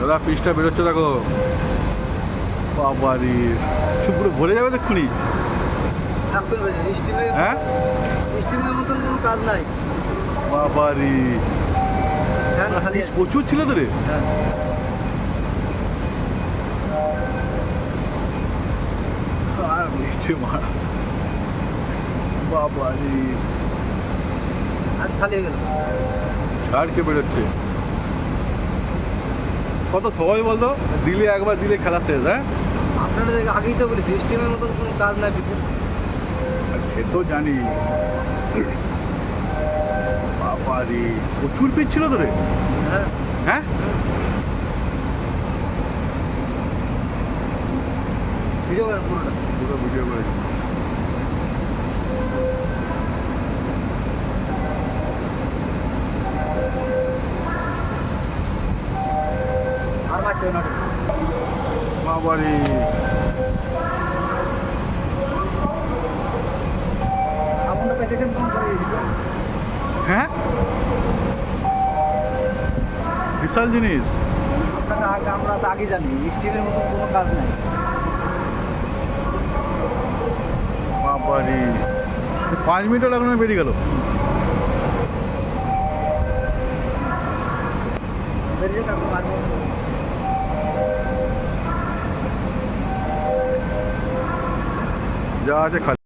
দাদা পিসটা বেরোচ্ছে দেখো। বাবারি পুরো ভরে যাবে তো এক্ষুনি। হ্যাঁ স্টিমের মতন কোনো কাজ নাই। বাবারি পিস প্রচুর ছিল তো রে। আর নিচে মারা বাবারি আজ খালি হয়ে গেল। ছাড়কে বেরোচ্ছে কত সবাই বলতো দিলে একবার দিলে খেলা শেষ। হ্যাঁ আপনাদের আগেই তো বলেছি স্টিমের মতন কোনো কাজ নাই পিছনে। সে তো জানি। বাবারি প্রচুর পিস ছিল তো রে। হ্যাঁ হ্যাঁ ভিডিও করেন পুরোটা। পুরো ভিডিও করে আর মারতে হবে না। বাবারি আপনারা পেতেছেন ফোন করে হ্যাঁ বিশাল জিনিস। আপনারা আমরা তো আগে জানি স্টিমের মতন কোনো কাজ নাই। বাবারি 5 মিনিটও লাগলো না বেরিয়ে গেল। বেরিয়ে কাকু মারবো। যা আছে খালি।